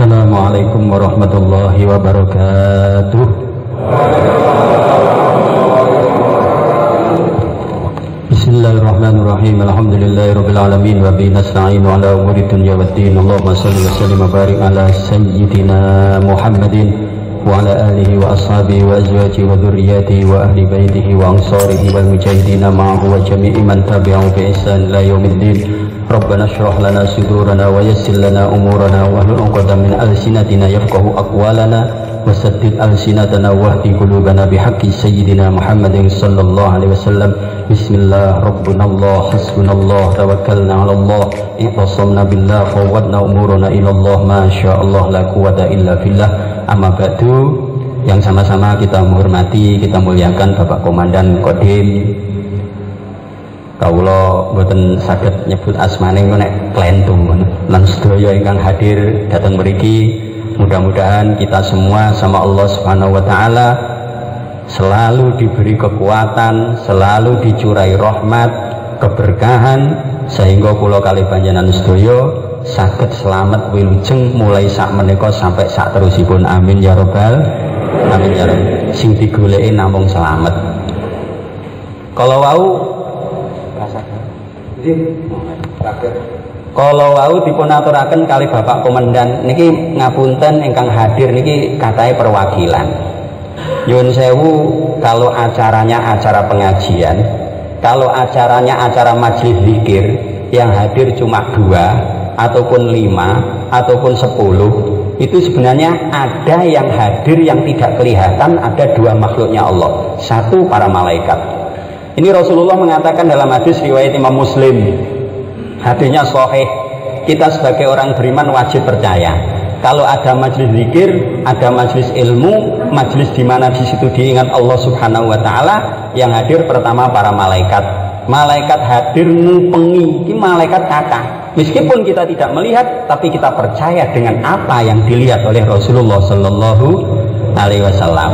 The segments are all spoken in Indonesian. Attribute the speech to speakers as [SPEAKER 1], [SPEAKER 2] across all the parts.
[SPEAKER 1] Assalamualaikum warahmatullahi wabarakatuh. Bismillahirrahmanirrahim. Alhamdulillahirabbil alamin wa bihi nasta'inu ala umuri dunya waddin. Allahumma shalli wa sallim wa barik ala sayyidina Muhammadin wa ala alihi wa ashabihi wa azwajihi wa dhurriyyatihi wa ahli baitihi wa ansarihi wal mujahidin ma'ahu wa jami'i man tabi'ahu bi ihsan ila yaumiddin. Rabbana shrah lana sudurana wa yassir lana umurana wa hlul 'uqdatam min alsinatina yafqahu aqwalana wa saddid alsinatana wahdi qulubana bihaqqi sayyidina Muhammadin sallallahu alaihi wasallam. Bismillah, rabbuna Allah, hasbunallah, tawakkalna 'ala Allah, i'tasamna billah, fawwadna umurana ila Allah, masyaallah la quwwata illa billah. Amma ba'du, yang sama-sama kita menghormati, kita muliakan Bapak Komandan Kodim. Kawula mboten saged nyebut asmane nek klentung lan sedaya ingkang hadir datang mriki, mudah-mudahan kita semua sama Allah Subhanahu wa taala selalu diberi kekuatan, selalu dicurai rahmat, keberkahan, sehingga kula kalih panjenengan sedaya saged selamat wilujeng mulai sak menika sampai sak terusipun. Amin ya rabbal amin ya rabbal. Sing digoleki namung selamat. Kalau wau kalau wau dipun aturaken kali Bapak Komandan niki ngapunten ingkang hadir niki katanya perwakilan. Nyuwun sewu, kalau acaranya acara pengajian, kalau acaranya acara majelis zikir yang hadir cuma 2 ataupun 5 ataupun 10, itu sebenarnya ada yang hadir yang tidak kelihatan, ada 2 makhluknya Allah, 1 para malaikat. Ini Rasulullah mengatakan dalam hadis riwayat Imam Muslim, hadisnya sahih. Kita sebagai orang beriman wajib percaya kalau ada majelis zikir, ada majelis ilmu, majelis di mana di situ diingat Allah Subhanahu wa taala, yang hadir pertama para malaikat. Malaikat hadir ngupengi, ini malaikat kata. Meskipun kita tidak melihat, tapi kita percaya dengan apa yang dilihat oleh Rasulullah sallallahu alaihi wasallam.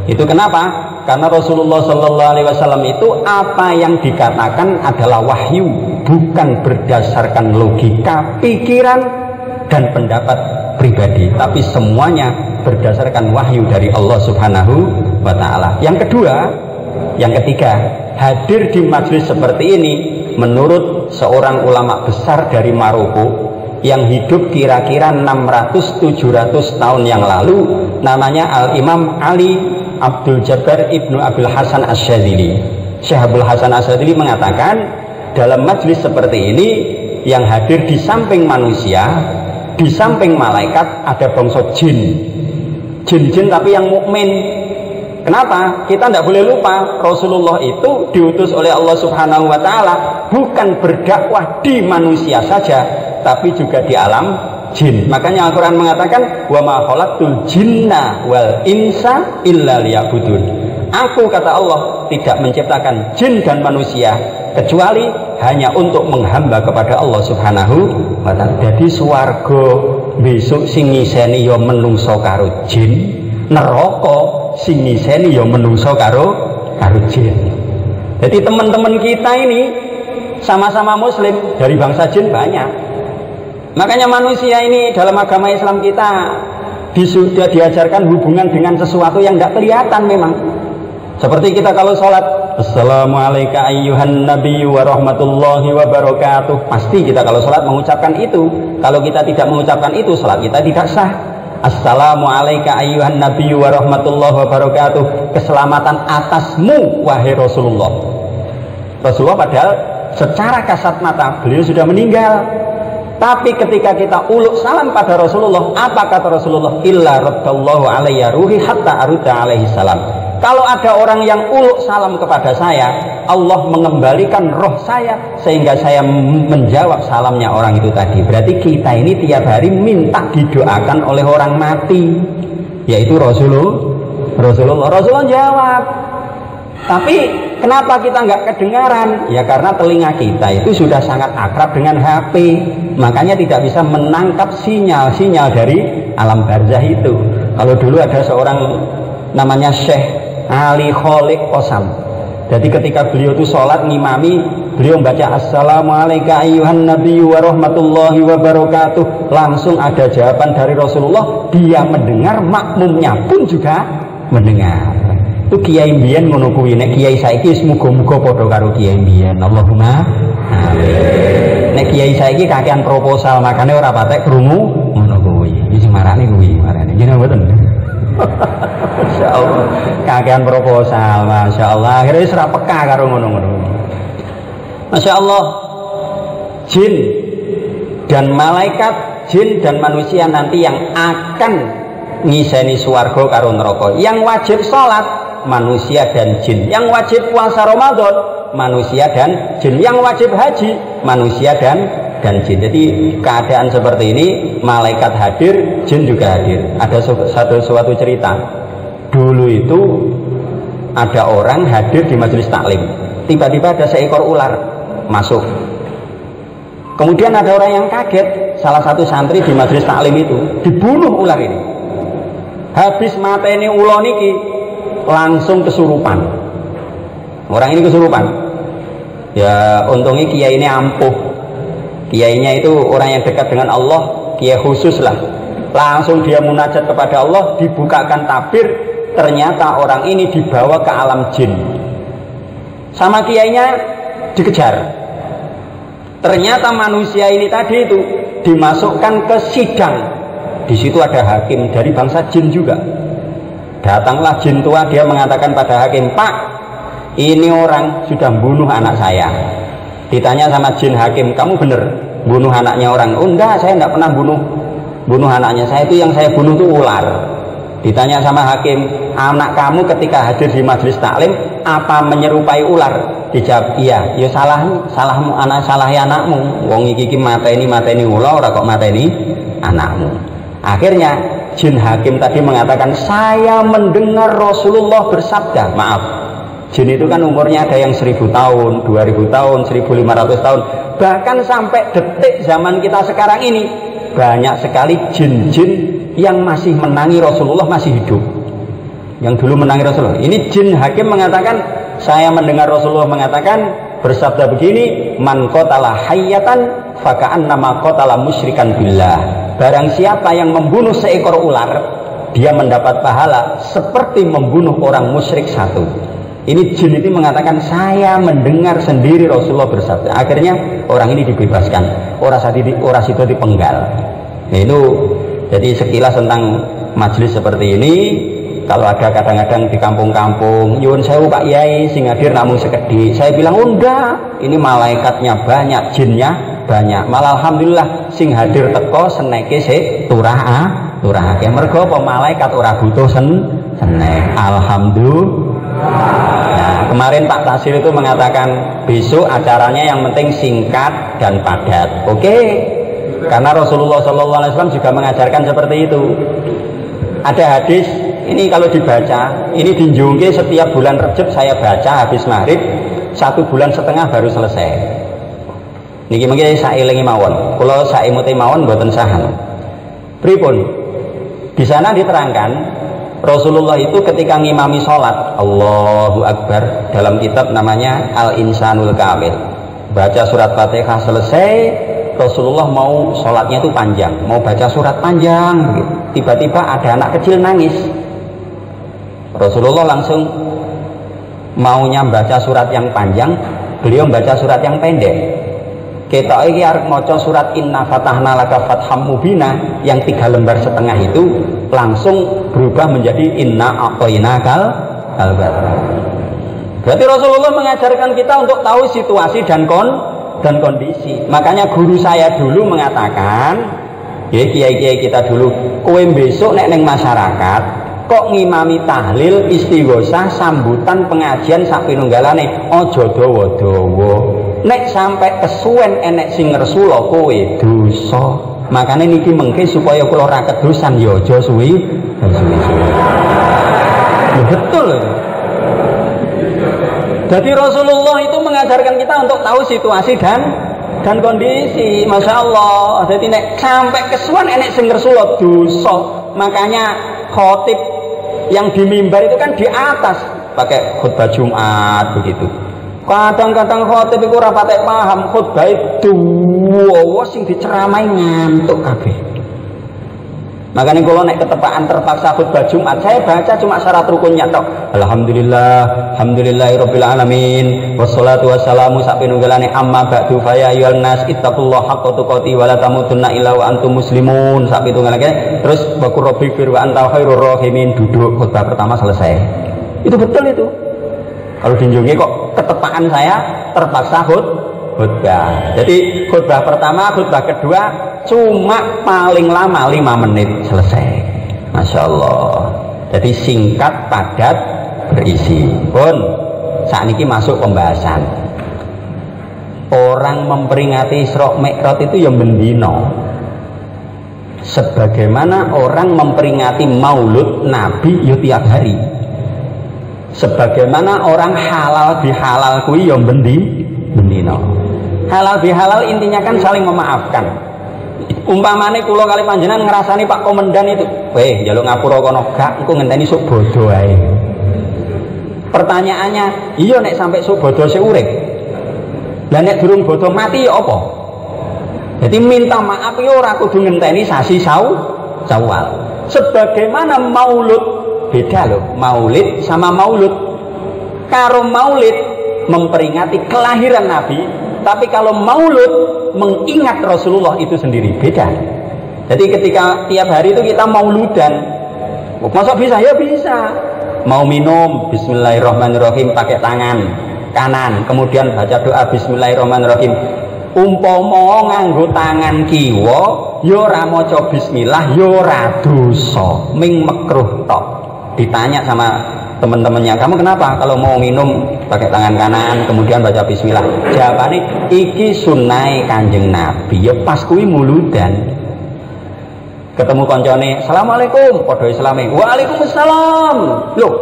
[SPEAKER 1] Itu kenapa? Karena Rasulullah Sallallahu Alaihi Wasallam itu apa yang dikatakan adalah wahyu, bukan berdasarkan logika, pikiran, dan pendapat pribadi, tapi semuanya berdasarkan wahyu dari Allah Subhanahu wa Ta'ala. Yang kedua, yang ketiga, hadir di majelis seperti ini menurut seorang ulama besar dari Maroko yang hidup kira-kira 600-700 tahun yang lalu, namanya Al-Imam Ali Abdul Jabbar Ibnu Abil Hasan Asyadzili. Syekh Abdul Hasan Asyadzili mengatakan dalam majelis seperti ini yang hadir di samping manusia, di samping malaikat, ada bangsa jin. Jin-jin tapi yang mukmin. Kenapa? Kita tidak boleh lupa Rasulullah itu diutus oleh Allah Subhanahu wa taala bukan berdakwah di manusia saja, tapi juga di alam jin. Makanya Al-Quran mengatakan wa ma khalaqtul jinna wal insa illa liya'budun. Aku, kata Allah, tidak menciptakan jin dan manusia kecuali hanya untuk menghamba kepada Allah Subhanahu wa ta'ala. Jadi swarga besok sing ngiseni ya menungso karo jin, neraka sing ngiseni ya menungso karo jin. Jadi teman-teman kita ini sama-sama muslim, dari bangsa jin banyak. Makanya manusia ini dalam agama Islam kita sudah diajarkan hubungan dengan sesuatu yang tidak kelihatan memang. Seperti kita kalau sholat, Assalamualaikum ayyuhan nabiyyu wa rahmatullahi wa barakatuh. Pasti kita kalau sholat mengucapkan itu. Kalau kita tidak mengucapkan itu, sholat kita tidak sah. Assalamualaikum ayyuhan nabiyyu wa rahmatullahi wa barakatuh. Keselamatan atasmu wahai Rasulullah. Rasulullah padahal secara kasat mata beliau sudah meninggal. Tapi ketika kita uluk salam pada Rasulullah, apa kata Rasulullah? Illa raddallahu alayya ruhi hatta arudda alaihi salam. Kalau ada orang yang uluk salam kepada saya, Allah mengembalikan roh saya sehingga saya menjawab salamnya orang itu tadi. Berarti kita ini tiap hari minta didoakan oleh orang mati, yaitu Rasulullah. Rasulullah jawab. Tapi kenapa kita nggak kedengaran? Ya karena telinga kita itu sudah sangat akrab dengan HP, makanya tidak bisa menangkap sinyal-sinyal dari alam barzah itu. Kalau dulu ada seorang namanya Syekh Ali Kholik Qasam. Jadi ketika beliau itu sholat ngimami beliau baca assalamualaikum ayyuhan nabiyyu wa rahmatullahi wa barakatuh, langsung ada jawaban dari Rasulullah. Dia mendengar, makmumnya pun juga mendengar. Itu kiai mbiyen ngono kuwi. Nek kiai saiki wis muga-muga padha karo kiai mbiyen. Allahumma amin. Nek kiai saiki kakean proposal, makane ora patek krungu ngono kuwi. Iki sing marane kuwi, marane. Jenengan mboten. Masyaallah. Kakean proposal, masyaallah. Akhire wis ora peka karo ngono-ngono. Masyaallah. Jin dan malaikat, jin dan manusia nanti yang akan ngiseni swarga karo neraka. Yang wajib salat manusia dan jin, yang wajib puasa Ramadan manusia dan jin, yang wajib haji manusia dan jin. Jadi keadaan seperti ini, malaikat hadir, jin juga hadir. Ada suatu cerita. Dulu itu ada orang hadir di majelis taklim, tiba-tiba ada seekor ular masuk. Kemudian ada orang yang kaget, salah satu santri di majelis taklim itu dibunuh ular ini. Habis mateni ular niki langsung kesurupan. Orang ini kesurupan. Ya untungnya kiai ini ampuh. Kiainya itu orang yang dekat dengan Allah, kiai khusus lah. Langsung dia munajat kepada Allah, dibukakan tabir, ternyata orang ini dibawa ke alam jin. Sama kiainya dikejar. Ternyata manusia ini tadi itu dimasukkan ke sidang. Di situ ada hakim dari bangsa jin juga. Datanglah jin tua, dia mengatakan pada hakim, "Pak, ini orang sudah membunuh anak saya." Ditanya sama jin hakim, "Kamu benar bunuh anaknya orang?" "Oh enggak, saya enggak pernah bunuh anaknya saya, itu yang saya bunuh itu ular." Ditanya sama hakim, "Anak kamu ketika hadir di majelis taklim apa menyerupai ular?" Dijawab, "Iya." "Ya salahmu anak, salahi anakmu. Wong iki mateni ular, ora kok mateni anakmu." Akhirnya jin hakim tadi mengatakan, "Saya mendengar Rasulullah bersabda." Maaf, jin itu kan umurnya ada yang 1000 tahun, 2000 tahun, 1500 tahun, bahkan sampai detik zaman kita sekarang ini banyak sekali jin-jin yang masih menangi Rasulullah, masih hidup. Yang dulu menangi Rasulullah. Ini jin hakim mengatakan, "Saya mendengar Rasulullah mengatakan bersabda begini, man qatala hayyatan faka'annama qatala musyrikan billah." Barang siapa yang membunuh seekor ular, dia mendapat pahala seperti membunuh orang musyrik satu. Ini jin itu mengatakan, "Saya mendengar sendiri Rasulullah bersabda." Akhirnya orang ini dibebaskan. Orang itu dipenggal. Nah, itu jadi sekilas tentang majelis seperti ini. Kalau ada kadang-kadang di kampung-kampung, "Nyuwun sewu Pak Yai, sing hadir namun sekedhik." Saya bilang, "Oh enggak, ini malaikatnya banyak, jinnya banyak." Malah alhamdulillah sing hadir teko seneke sik turahake. Mergo apa malaikat ora butuh senek. Alhamdulillah. Nah, kemarin Pak Tasir itu mengatakan besok acaranya yang penting singkat dan padat. Oke. Karena Rasulullah SAW juga mengajarkan seperti itu. Ada hadis ini kalau dibaca, ini dinjungke setiap bulan Rejab saya baca habis maghrib, 1,5 bulan baru selesai. Niki mungkin saya elingi mawon. Kalau saya imuti mawon mboten sahan. Pripun? Di sana diterangkan Rasulullah itu ketika ngimami sholat, Allahu Akbar, dalam kitab namanya Al-Insanul Kamil, baca surat Fatihah selesai, Rasulullah mau sholatnya itu panjang, mau baca surat panjang, tiba-tiba ada anak kecil nangis. Rasulullah langsung maunya baca surat yang panjang, beliau baca surat yang pendek. Kita ini harus maca surat Inna Fatahna Laka Fatham Mubina yang 3 lembar setengah itu langsung berubah menjadi Inna A'toinakal Al-Baqarah. Berarti Rasulullah mengajarkan kita untuk tahu situasi dan kondisi. Makanya guru saya dulu mengatakan, ya kiai-kiai kita dulu, kowe besok nek neng masyarakat kok ngimami tahlil, istighosah, sambutan, pengajian sak pinunggalane aja dawa-dawa. Nek sampai kesuwen enek sing ngersula kowe dosa. Makanya niki mengke supaya kula ora kedosan ya aja suwi. Betul. Jadi Rasulullah itu mengajarkan kita untuk tahu situasi dan kondisi. Masya Allah. Jadi nek sampai kesuwen enek sing ngersula dosa. Makanya khotib yang di mimbar itu kan di atas pakai khutbah Jumat begitu. Kadang-kadang khotib iku ora patek paham khutbah dawa sing diceramai ngantuk kabeh. Makanya kalau naik ketepaan terpaksa khutbah Jumat, saya baca cuma syarat rukunnya tok. Alhamdulillah, alhamdulillahirabbil alamin, wassalatu wassalamu sak pinunggalane amma ba'du fa ya ayyuhan nas ittaqullaha haqqa tuqatih wa la tamutunna illa wa antum muslimun. Sak pinunggalane terus waqur rabbi fir wa anta khairur rahimin, duduk khutbah pertama selesai. Itu betul itu. Kalau dinjungi kok ketepaan saya terpaksa khutbah. Jadi khutbah pertama, khutbah kedua cuma paling lama 5 menit selesai. Masya Allah. Jadi singkat, padat, berisi. Pun saat ini masuk pembahasan. Orang memperingati Isra Mi'raj itu yang mendino. Sebagaimana orang memperingati Maulud Nabi ya tiap hari. Sebagaimana orang halal bihalal kuwi ya bendino. Halal bihalal intinya kan saling memaafkan. Umpamane kula kali panjenengan ngrasani Pak Komandan itu, weh njaluk ngapura kono gak engko ngenteni sok bodho ae. Pertanyaannya, iya nek sampai sok bodho sik urip. Lah nek durung bodho mati ya apa? Jadi minta maaf ya ora kudu ngenteni sasi Syawal. Sebagaimana Maulud beda loh, maulid sama maulud. Karo maulid memperingati kelahiran Nabi, tapi kalau maulud mengingat Rasulullah itu sendiri, beda. Jadi ketika tiap hari itu kita mauludan, masa bisa? Ya bisa. Mau minum, bismillahirrahmanirrahim pakai tangan kanan, kemudian baca doa bismillahirrahmanirrahim. Umpama nganggo tangan kiwa, yo ora maca bismillah, yo ora dosa, ming makruh tok. Ditanya sama teman-temannya, kamu kenapa kalau mau minum pakai tangan kanan kemudian baca bismillah? Jawabannya, iki sunnah Kanjeng Nabi. Ya pas kuwi muludan. Ketemu koncone, assalamualaikum, padha islame, waalaikumsalam. Loh,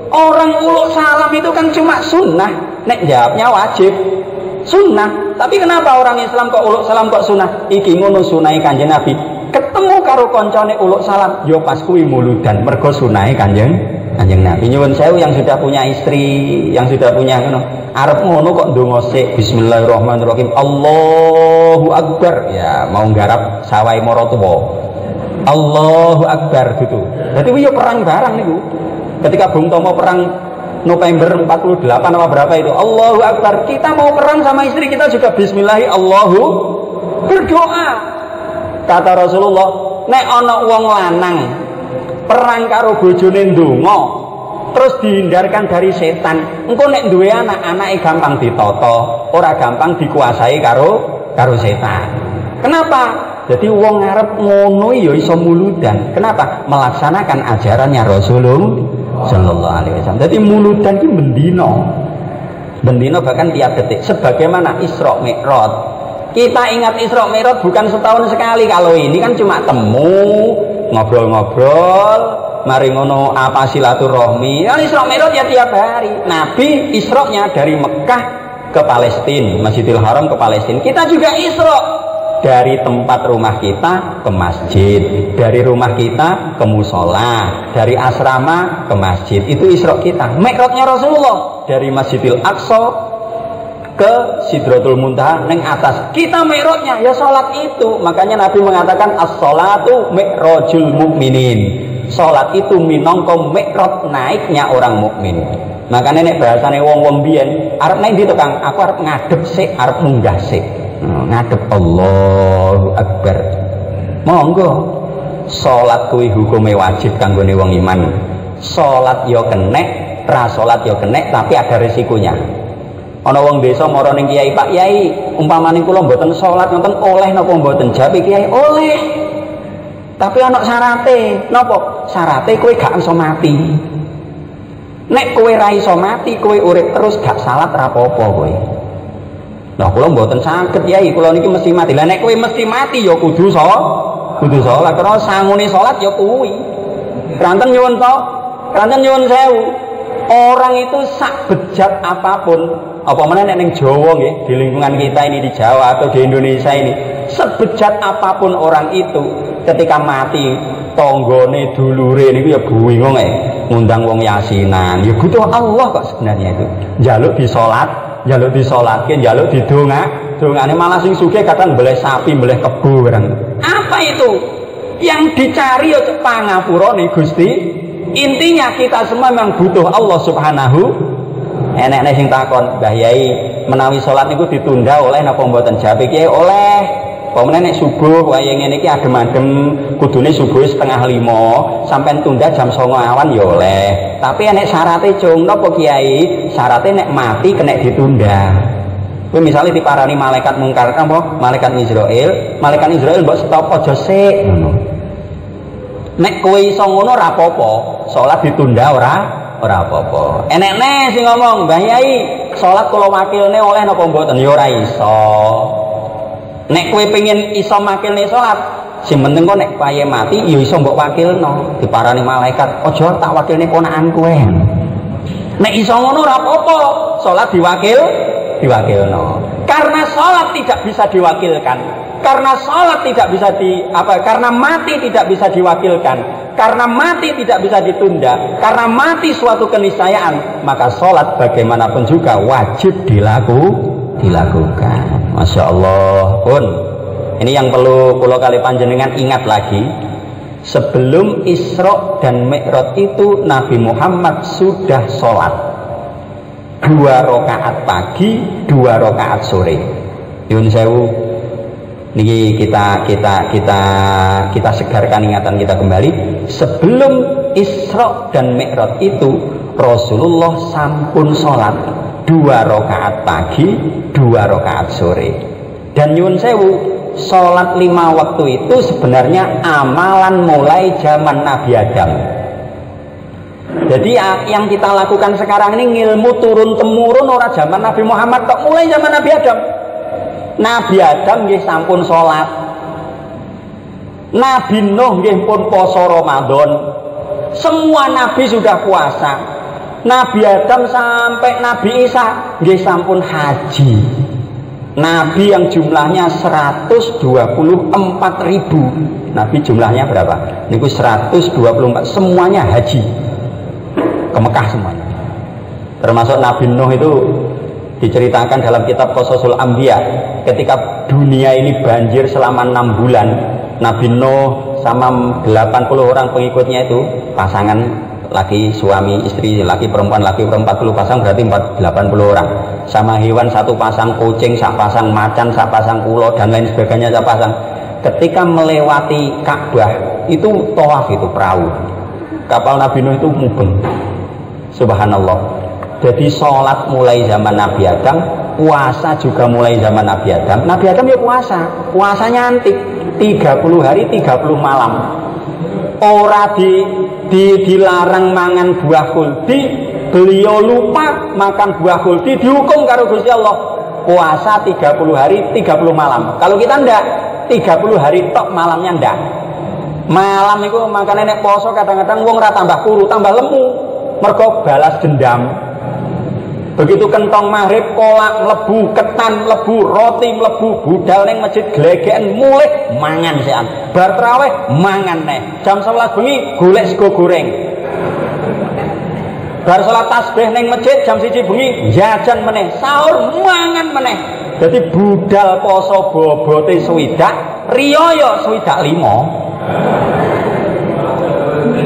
[SPEAKER 1] orang uluk salam itu kan cuma sunnah, nek jawabnya wajib sunnah. Tapi kenapa orang Islam kok uluk salam kok sunnah? Iki ngono sunnah Kanjeng Nabi. Ketemu karo koncone uluk salam, yo pas kuwi muludan, mergo sunahe Kanjeng Nabi. Nyuwun sewu yang sudah punya istri, yang sudah punya ngono, arep ngono kok ndonga sik bismillahirrahmanirrahim, Allahu Akbar. Ya mau nggarap sawai maratuwa. Allahu Akbar gitu. Dadi kuwi yo perang barang niku. Ketika Bung Tomo perang November 48 apa berapa itu, Allahu Akbar. Kita mau perang sama istri kita juga bismillahi Allahu, berdoa. Kata Rasulullah, nek ana wong lanang perang karo bojone ndonga terus dihindarkan dari setan, engko nek duwe anak, anake gampang ditata, ora gampang dikuasai karo setan. Kenapa? Jadi wong ngarep ngono ya iso muludan. Kenapa? Melaksanakan ajarannya Rasulullah sallallahu alaihi wasallam. Jadi muludan itu bendino bahkan tiap detik. Sebagaimana Isra Mi'raj. Kita ingat Isra Mi'raj bukan setahun sekali. Kalau ini kan cuma temu, ngobrol-ngobrol, mari ngono apa silaturahmi. Kan Isra Mi'raj ya tiap hari. Nabi Isra-nya dari Mekah ke Palestina, Masjidil Haram ke Palestina. Kita juga Isra dari tempat rumah kita ke masjid, dari rumah kita ke musola, dari asrama ke masjid. Itu Isra kita. Mi'rajnya Rasulullah dari Masjidil Aqsa ke Sidratul Muntaha neng atas. Kita mi'rajnya ya salat itu. Makanya Nabi mengatakan as-sholatu mi'rajul mukminin. Salat itu minangka mi'raj naiknya orang mukmin. Makanya nek bahasane wong-wong biyen, arep naik di tukang, aku arep ngadep sik, arep munggah sik. Ngadep Allahu Akbar. Monggo. Salat kuwi hukume wajib kanggone wong iman. Salat yo kenek, ra salat yo kenek, tapi ada resikonya. Ana wong desa mara ning kiai, Pak Yai, umpamane kula mboten salat ngoten oleh napa mboten? Jawabe kiai, oleh. Tapi ana syarate. Napa? Syarate kowe gak iso mati. Nek kowe ra iso mati, kowe urip terus gak salat ra apa-apa kowe. Lah kula mboten saged Yai, kula niki mesti mati. Lah nek kowe mesti mati ya kudu salat. Karena sangune salat ya kuwi. Kranten nyuwun to, kranten nyuwun sewu. Orang itu sak bejat apapun, apa mana ning Jawa nggih, di lingkungan kita ini di Jawa atau di Indonesia ini, sebejat apapun orang itu ketika mati tonggone dulure niku ya bingung ngundang wong yasinan. Ya butuh Allah kok sebenarnya itu. Njaluk njaluk disolatke, njaluk didongane malah sing sugih kadang boleh sapi, boleh kebo barang. Apa itu? Yang dicari ya pangapurane Gusti. Intinya kita semua memang butuh Allah Subhanahu. Enek-enek sing takon, Mbah Yai, menawi salat niku ditunda oleh napa mboten? Jawab iki oleh. Pemene nek subuh wayah ngene iki adem-adem, kudune subuh 4:30, sampai tunda jam 09.00 awan ya oleh. Tapi enek syarate cung, napa Kiai? Syarate nek mati kena ditunda. Kowe misale diparani malaikat mungkar apa? Malaikat Israil mbok stop aja sik ngono. Nek kowe iso ngono ora apa-apa, salat ditunda ora apa-apa. Enek sing ngomong, Mbah Yai, salat kula wakilne oleh napa mboten? Ya ora iso. Nek kowe pengen iso makilne salat, sing penting kok nek paye mati ya iso mbok wakilno. Diparani malaikat, aja tak wakilne ponakan kowe. Nek iso ngono ora apa-apa, salat diwakilno. Karena salat tidak bisa diwakilkan. Karena salat tidak bisa karena mati tidak bisa diwakilkan. Karena mati tidak bisa ditunda. Karena mati suatu keniscayaan, maka salat bagaimanapun juga wajib dilakukan. Masya Allah pun ini yang perlu kula kali panjenengan ingat lagi. Sebelum Isra dan Mi'raj itu Nabi Muhammad sudah sholat 2 rakaat pagi, 2 rakaat sore. Yun sewu niki kita segarkan ingatan kita kembali. Sebelum Isra dan Mi'raj itu Rasulullah sampun sholat 2 rakaat pagi, 2 rakaat sore. Dan nyun sewu, sholat 5 waktu itu sebenarnya amalan mulai zaman Nabi Adam. Jadi yang kita lakukan sekarang ini ilmu turun temurun ora zaman Nabi Muhammad kok, mulai zaman Nabi Adam. Nabi Adam nggih sampun sholat. Nabi Nuh nggih pun poso Ramadan. Semua nabi sudah puasa. Nabi Adam sampai Nabi Isa nggih sampun haji. Nabi yang jumlahnya 124.000. Nabi jumlahnya berapa? Niku 124, semuanya haji ke Mekah semuanya. Termasuk Nabi Nuh itu diceritakan dalam kitab Qasasul Anbiya, ketika dunia ini banjir selama 6 bulan, Nabi Nuh sama 80 orang pengikutnya itu pasangan laki suami istri, laki perempuan 40 pasang, berarti 80 orang. Sama hewan 1 pasang, kucing 1 pasang, macan 1 pasang, ulo dan lain sebagainya 1 pasang. Ketika melewati Ka'bah itu tawaf, itu perahu kapal Nabi Nuh itu mubeng. Subhanallah. Jadi sholat mulai zaman Nabi Adam, puasa juga mulai zaman Nabi Adam. Nabi Adam ya puasanya antik 30 hari 30 malam. Ora dilarang mangan buah khuldi, beliau lupa makan buah khuldi, dihukum karo Gusti Allah puasa 30 hari 30 malam. Kalau kita ndak 30 hari tok, malamnya ndak. Malam itu makanya nek poso kadang-kadang wong ora tambah kuru, tambah lemu, mergo balas dendam. Begitu kentong maghrib kolak mlebu, ketan mlebu, roti mlebu, budal ning masjid glegeken mulih mangan sean. Bar traweh mangan neh. Jam 11 bengi golek sego goreng. Bar salat tasbih ning masjid jam 1 bengi jajan meneh, sahur mangan meneh. Jadi budal poso bobote swidak, riyaya swidak 5.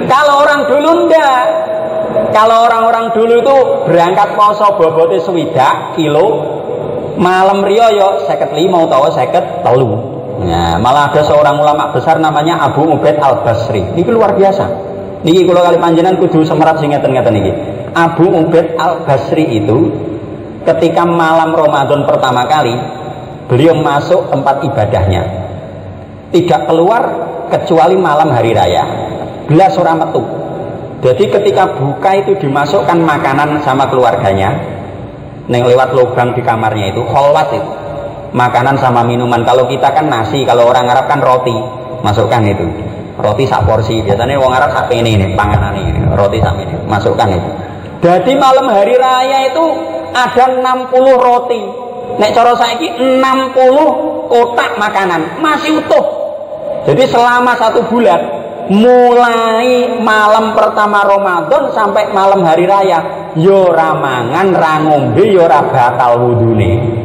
[SPEAKER 1] Kalau orang dulu ndak. Kalau orang-orang dulu itu berangkat poso bobote swidak kilo, malam riyaya 55 utawa 53. Nah, malah ada seorang ulama besar namanya Abu Ubaid Al-Basri. Ini luar biasa. Niki kula kali panjenengan kudu semerap sing ngeten-ngeten iki. Abu Ubaid Al-Basri itu ketika malam Ramadan pertama kali beliau masuk tempat ibadahnya. Tidak keluar kecuali malam hari raya. Belas ora metu. Jadi ketika buka itu dimasukkan makanan sama keluarganya, neng lewat lubang di kamarnya itu, kholwat itu, makanan sama minuman. Kalau kita kan nasi, kalau orang Arab kan roti, masukkan itu, roti sak porsi. Biasanya orang Arab sak ini panganan ini, roti sak ini, masukkan itu. Jadi malam hari raya itu ada 60 roti. Nek cara saiki 60 kotak makanan masih utuh. Jadi selama 1 bulan, mulai malam pertama Ramadan sampai malam hari raya yo ora mangan, ra ngombe, yo ora batal wudune.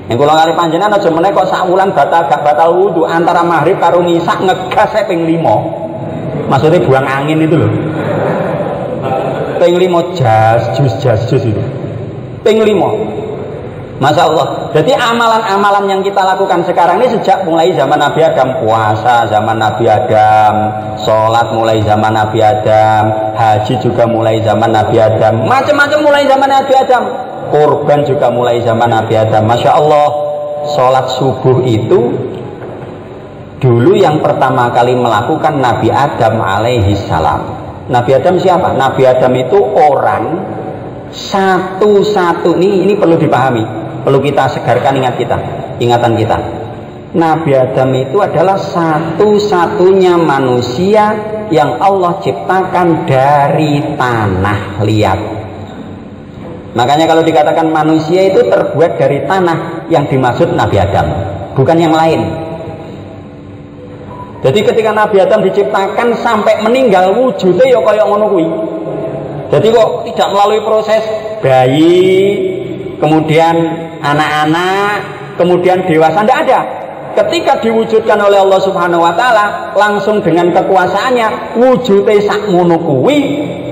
[SPEAKER 1] Nek kula kali panjenengan aja meneh kok sak wulan batal gak batal wudu antara maghrib karo ngisak ngegas ping 5. Maksudnya buang angin itu loh. Ping 5 jas jus itu. Ping 5. Masya Allah. Jadi amalan-amalan yang kita lakukan sekarang ini sejak mulai zaman Nabi Adam, puasa zaman Nabi Adam, sholat mulai zaman Nabi Adam, haji juga mulai zaman Nabi Adam, macam-macam mulai zaman Nabi Adam, kurban juga mulai zaman Nabi Adam. Masya Allah. Sholat subuh itu dulu yang pertama kali melakukan Nabi Adam alaihi salam. Nabi Adam siapa? Nabi Adam itu orang satu-satu, ini perlu dipahami. Perlu kita segarkan ingatan kita. Nabi Adam itu adalah satu-satunya manusia yang Allah ciptakan dari tanah liat. Makanya kalau dikatakan manusia itu terbuat dari tanah, yang dimaksud Nabi Adam, bukan yang lain. Jadi ketika Nabi Adam diciptakan sampai meninggal wujudnya ya kayak ngono kuwi. Jadi kok tidak melalui proses bayi, kemudian anak-anak, kemudian dewasa, tidak ada. Ketika diwujudkan oleh Allah Subhanahu wa taala, langsung dengan kekuasaannya wujudnya sakmono kuwi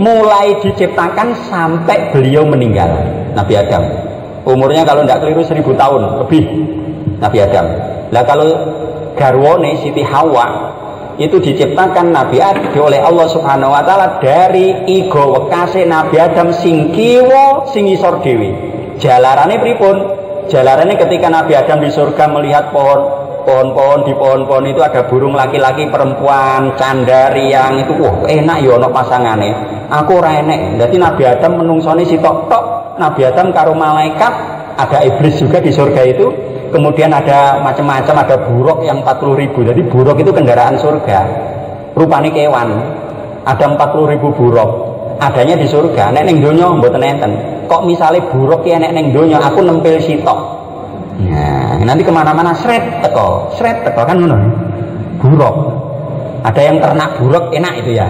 [SPEAKER 1] mulai diciptakan sampai beliau meninggal. Nabi Adam umurnya kalau tidak keliru 1000 tahun lebih. Nabi Adam. Lah kalau garwane Siti Hawa itu diciptakan Nabi Adam oleh Allah Subhanahu wa taala dari igo wekase Nabi Adam sing kiwa sing isor dhewe. Jalarane pripun? Jalarane ketika Nabi Adam di surga melihat pohon-pohon, di pohon-pohon itu ada burung laki-laki, perempuan, candari yang itu enak ya ono pasangane. Aku ora enek. Dadi Nabi Adam menungsoni sitok-tok. Nabi Adam karo malaikat, ada iblis juga di surga itu. Kemudian ada macam-macam, ada buruk yang 40.000. Jadi buruk itu kendaraan surga. Rupane kewan. Ada 40.000 buruk. Adanya di surga. Nek ning donya mboten enten. Kok misalnya buruk ya nek ning donya aku nempel sitok. Nah, nanti kemana-mana sret teko kan ngono. Buruk. Ada yang ternak buruk enak itu ya.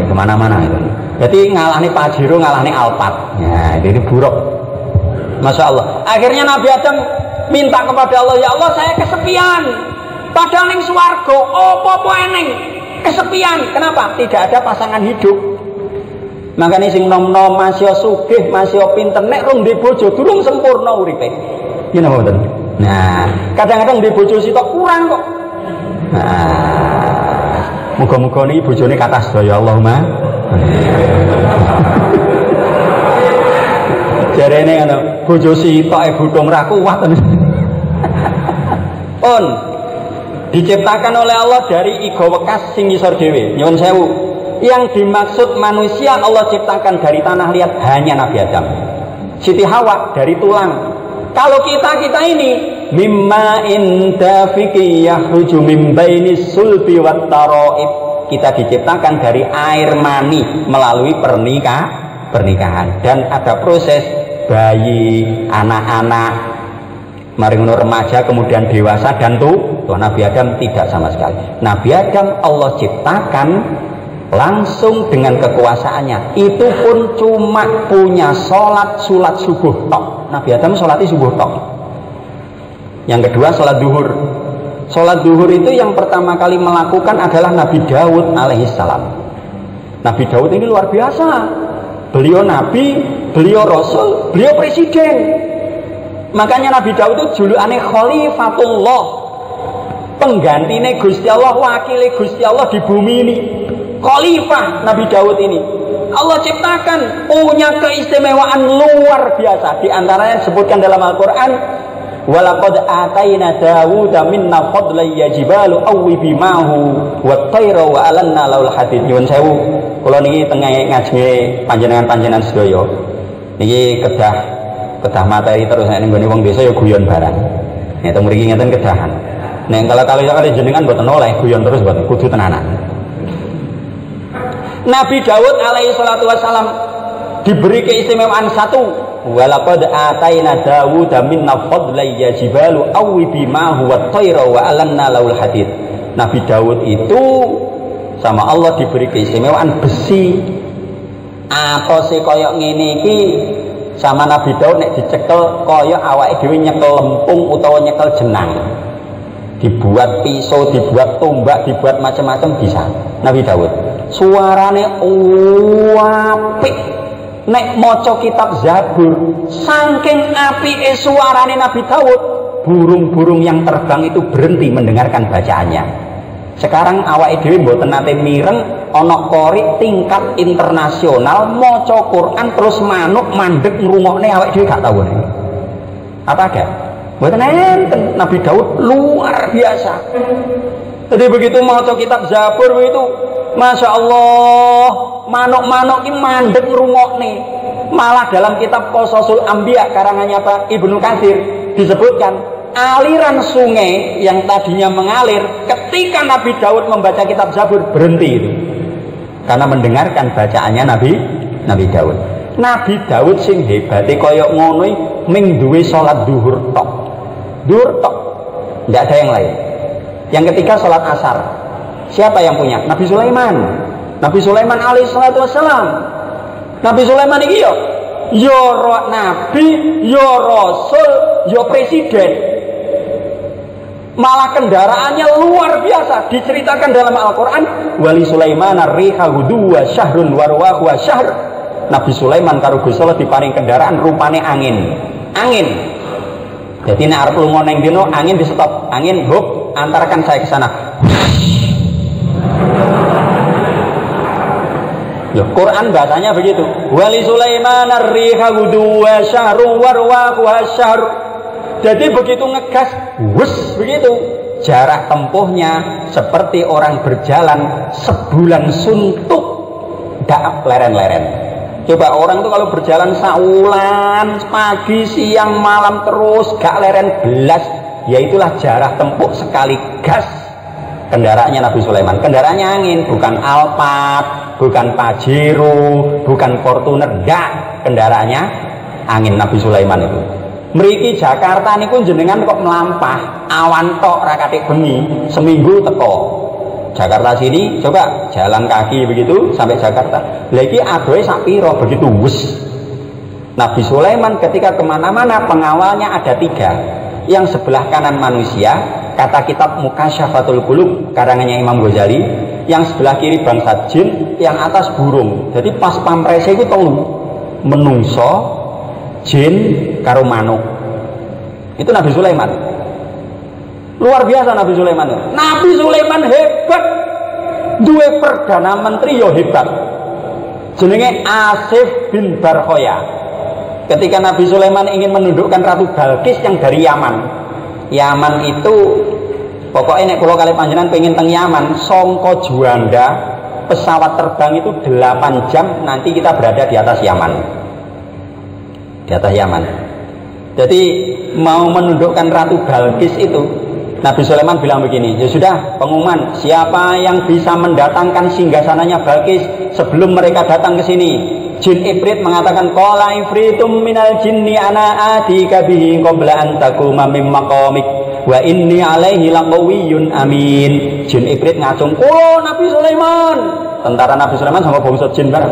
[SPEAKER 1] Kemana-mana itu. Jadi ngalahne Pajero, ngalahne Alphard. Nah, ini buruk. Masya Allah. Akhirnya Nabi Adam minta kepada Allah, ya Allah saya kesepian. Padahal ning swarga opo-opo eneng. Kesepian. Kenapa? Tidak ada pasangan hidup. Makanya sing nom-nom masih sugih, masih pinter, nek rung di bojo durung sempurna uripe. Ngene mboten. Nah, kadang-kadang di bojo sitok kurang kok. Nah, muga-muga niki bojone kathah sedaya Allahumma. Jarene ngono, bojo sitoke butung ra kuat. Pun diciptakan oleh Allah dari igo wekas sing ngisor dhewe. Nyuwun sewu. Yang dimaksud manusia Allah ciptakan dari tanah liat hanya Nabi Adam. Siti Hawa dari tulang. Kalau kita ini mimma indafiqi yakhruju min bainis sulbi wat taraib. Kita diciptakan dari air mani melalui pernikahan dan ada proses bayi, anak-anak, mari ngono remaja, kemudian dewasa dan tuh Nabi Adam tidak sama sekali. Nabi Adam Allah ciptakan langsung dengan kekuasaannya. Itu pun cuma punya sholat subuh tok. Nabi Adam sholatnya subuh tok. Yang kedua sholat duhur. Sholat duhur itu yang pertama kali melakukan adalah Nabi Daud alaihissalam. Nabi Daud ini luar biasa. Beliau nabi, beliau rasul, beliau presiden. Makanya Nabi Daud itu julukannya Khalifatullah, penggantine Gusti Allah, wakile Gusti Allah di bumi ini. Khalifah Nabi Daud ini Allah ciptakan punya keistimewaan luar biasa. Di antaranya disebutkan dalam Al-Quran, walaqad atayna Dawuda minna fadlan ya jibalu awwibi ma'hu wat-tayra wa alanna laul hadid. Nyuwun sewu, kula niki tengah ngaji panjenengan sedaya niki kedah materi terus nek nggone wong desa ya guyon barang. Nek teng mriki ngeten kedahan. Nek kali jenengan mboten oleh guyon terus mboten, kudu tenanan. Nabi Daud alaihi salatu wassalam diberi keistimewaan satu, walaqad atayna Dawuda minna fadlan ya jibalu awwibi ma'hu wat-tayra wa alanna laul hadid. Nabi Daud itu sama Allah diberi keistimewaan besi. Apa sih koyok ngene iki sama Nabi Daud nek dicekel koyok awake dhewe nyekel lempung utawa nyekel jenang. Dibuat pisau, dibuat tombak, dibuat macam-macam bisa. Nabi Daud suarane apik. Nek maca kitab Zabur saking apike suarane Nabi Daud, burung-burung yang terbang itu berhenti mendengarkan bacaannya. Sekarang awake dhewe mboten nate mireng ana qori tingkat internasional maca Quran terus manuk mandek ngrungokne awake dhewe gak tau nih. Apa ada? Mboten enten. Nabi Daud luar biasa. Jadi begitu maca kitab Zabur begitu, Masya Allah, manuk-manuk ini mandek ngrungokne. Malah dalam kitab Qasasul Anbiya karangannya Pak Ibnu Katsir disebutkan aliran sungai yang tadinya mengalir ketika Nabi Daud membaca kitab Zabur berhenti itu karena mendengarkan bacaannya Nabi Daud. Nabi Daud sing hebate koyok ngono ming duwe salat zuhur tok. Zuhur tok. Enggak ada yang lain. Yang ketiga salat asar. Siapa yang punya? Nabi Sulaiman. Nabi Sulaiman alaihi salatu wassalam. Nabi Sulaiman iki yo nabi, yo rasul, yo presiden. Malah kendaraannya luar biasa. Diceritakan dalam Al-Quran, wali Sulaiman ar-riha huduwa syahrun warwahu wa syahr. Nabi Sulaiman karo Gusti Allah diparing kendaraan rupane angin. Jadi nek arep lunga ning dino angin di stop. Angin hop, antarkan saya ke sana. Loh, Quran bahasanya begitu. Wali Sulaiman ar-riha huduwa syahrun warwahu wa syahr. Jadi begitu ngegas, wus begitu. Jarak tempuhnya seperti orang berjalan sebulan suntuk, dak leren-leren. Coba orang tuh kalau berjalan saulan, pagi, siang, malam terus gak leren belas, ya itulah jarak tempuh sekali gas. Kendaraannya Nabi Sulaiman, kendaraannya angin, bukan Alphard, bukan Pajero, bukan Fortuner, enggak. Kendaraannya angin Nabi Sulaiman itu. Mriki Jakarta niku jenengan kok melampah, awan tok ra katik bengi, seminggu teko. Jakarta sini coba jalan kaki begitu sampai Jakarta. Lagi adoe sak piro begitu wus. Nabi Sulaiman ketika kemana-mana pengawalnya ada 3. Yang sebelah kanan manusia, kata kitab Mukasyafatul Qulub karangannya Imam Ghazali. Yang sebelah kiri bangsa jin, yang atas burung. Jadi pas pamprese itu telu, menungso, jin, karo manuk. Itu Nabi Sulaiman. Luar biasa Nabi Sulaiman. Nabi Sulaiman hebat. Duwe perdana menteri yo hebat. Jenenge Asif bin Barkhoya. Ketika Nabi Sulaiman ingin menundukkan Ratu Balkis yang dari Yaman. Yaman itu pokoknya nek kula kali panjenengan pengen teng Yaman, songko Juanda pesawat terbang itu 8 jam nanti kita berada di atas Yaman. Di atas Yaman. Jadi mau menundukkan Ratu Balkis itu Nabi Sulaiman bilang begini, ya sudah pengumuman siapa yang bisa mendatangkan singgasananya Balkis sebelum mereka datang ke sini. Jin Ifrit mengatakan qala ifritum minal jinni ana atika bihi qabla an taquma mim maqamik wa inni alaihi laqawiyyun amin. Jin Ifrit ngacung, "Oh Nabi Sulaiman." Tentara Nabi Sulaiman sama bangsa jin bareng.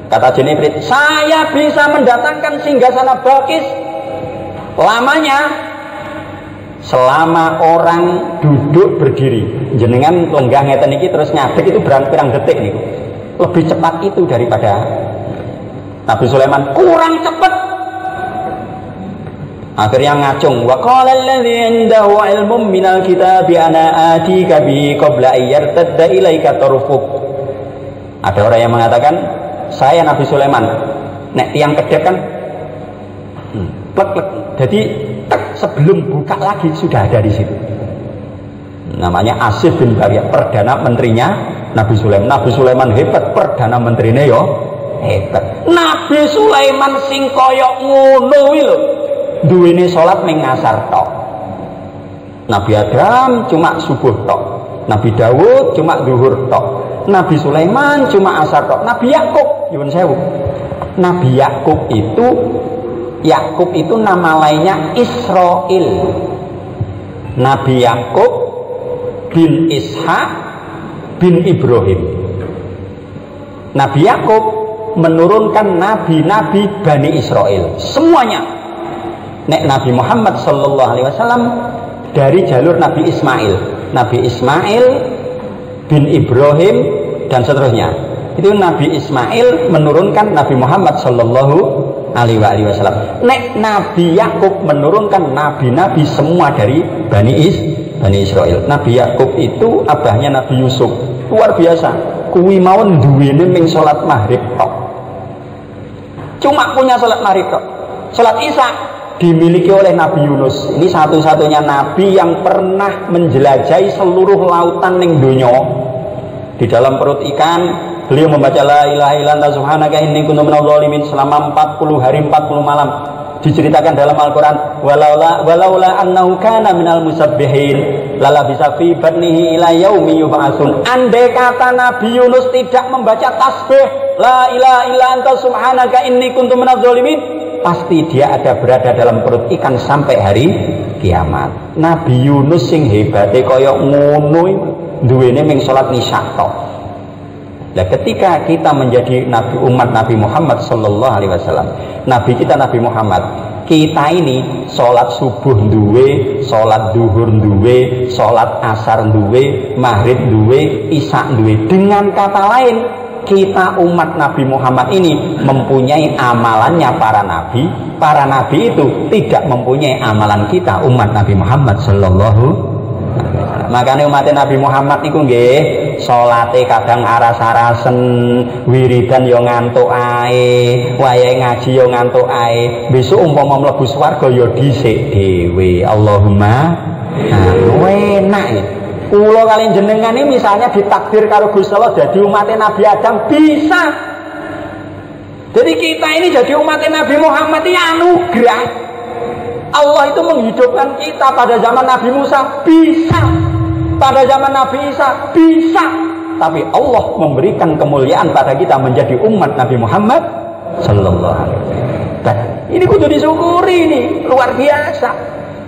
[SPEAKER 1] Kata Jin Ifrit, "Saya bisa mendatangkan singgasana Balkis lamanya selama orang duduk berdiri." Jenengan lenggah ngeten iki terus ngadeg itu pirang detik nih. Lebih cepat itu daripada Nabi Sulaiman, kurang cepat. Akhirnya ngacung, wa qala alladzi indahu ilmun minal kitabi ana atika bi qabla ayyartadda ilaika tarfuk. Ada orang yang mengatakan, saya Nabi Sulaiman. Nek tiang kedep kan plek. Jadi sebelum buka lagi sudah ada di situ. Namanya Asif bin Barkhoya, perdana menterinya Nabi Sulaiman. Nabi Sulaiman hebat, perdana menterinya yo hebat. Nabi Sulaiman sing koyok ngono kuwi lho. Duwene salat ning ngasar tok. Nabi Adam cuma subuh tok. Nabi Daud cuma zuhur tok. Nabi Sulaiman cuma asar tok. Nabi Yakub, nyuwun sewu. Nabi Yakub itu nama lainnya Israil. Nabi Yakub bin Ishak bin Ibrahim. Nabi Yakub menurunkan nabi-nabi Bani Israel semuanya. Nek Nabi Muhammad sallallahu alaihi wasallam dari jalur Nabi Ismail bin Ibrahim dan seterusnya. Itu Nabi Ismail menurunkan Nabi Muhammad sallallahu alaihi wasallam. Nek Nabi Yakub menurunkan nabi-nabi semua dari Bani Israel. Nabi Yakub itu abahnya Nabi Yusuf. Luar biasa. Kuwi mawon duwene ming salat maghrib tok. Cuma punya salat maghrib tok. Salat Isya dimiliki oleh Nabi Yunus. Ini satu-satunya nabi yang pernah menjelajahi seluruh lautan ning donya. Di dalam perut ikan beliau membaca la ilaha illa anta subhanaka inni kuntu minadh dhalimin selama 40 hari 40 malam. Diceritakan dalam Al-Quran, walaula annahu kana minal musabbihin lala bisa fi batnihi ila yaumi yub'atsun. Andai kata Nabi Yunus tidak membaca tasbih la ilaha illa anta subhanaka inni kuntu minadh dhalimin, pasti dia ada berada dalam perut ikan sampai hari kiamat. Nabi Yunus sing hebate kaya ngono duwene ming salat isya tok. Nah, ketika kita menjadi nabi umat Nabi Muhammad sallallahu alaihi wasallam, nabi kita Nabi Muhammad, kita ini sholat subuh duwe, sholat duhur duwe, sholat asar duwe, maghrib duwe, isya duwe. Dengan kata lain, kita umat Nabi Muhammad ini mempunyai amalannya para nabi. Para nabi itu tidak mempunyai amalan kita umat Nabi Muhammad sallallahu. Makanya umat Nabi Muhammad niku nggih salate kadang aras-arasen, wiridan yo ngantuk ae, wayahe ngaji yo ngantuk ae. Besok umpama mlebu swarga yo dhisik dhewe. Allahumma enak iki. Kula kali jenengan ini misalnya ditakdir karo Gusti Allah dadi umat Nabi Adam bisa. Jadi kita ini jadi umat Nabi Muhammad ini anugerah. Allah itu menghidupkan kita pada zaman Nabi Musa bisa. Pada zaman Nabi Isa bisa, tapi Allah memberikan kemuliaan pada kita menjadi umat Nabi Muhammad sallallahu alaihi wasallam. Ini kudu disyukuri, ini luar biasa.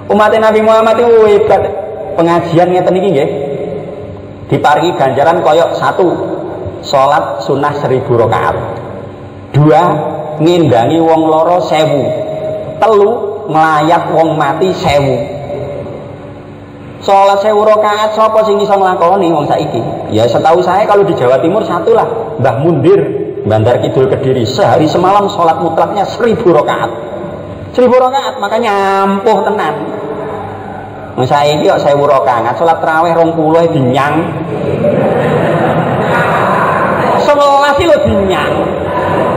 [SPEAKER 1] Umat Nabi Muhammad itu hebat. Pengajian ngeten iki nggih diparingi ganjaran koyok 1 salat sunnah 1000 rakaat, 2 ngendangi wong loro 1000, 3 nglayat wong mati 1000. Sholat 1000 rakaat sapa sing iso nglakoni wong saiki? Ya setahu saya kalau di Jawa Timur 1 lah, Mbah Mundir, Bandar Kidul Kediri, sehari semalam sholat mutlaknya 1000 rakaat. 1000 rakaat makanya ampuh tenan. Wong saiki kok 1000 rakaat, sholat tarawih 20 dinyang. 11 lho dinyang.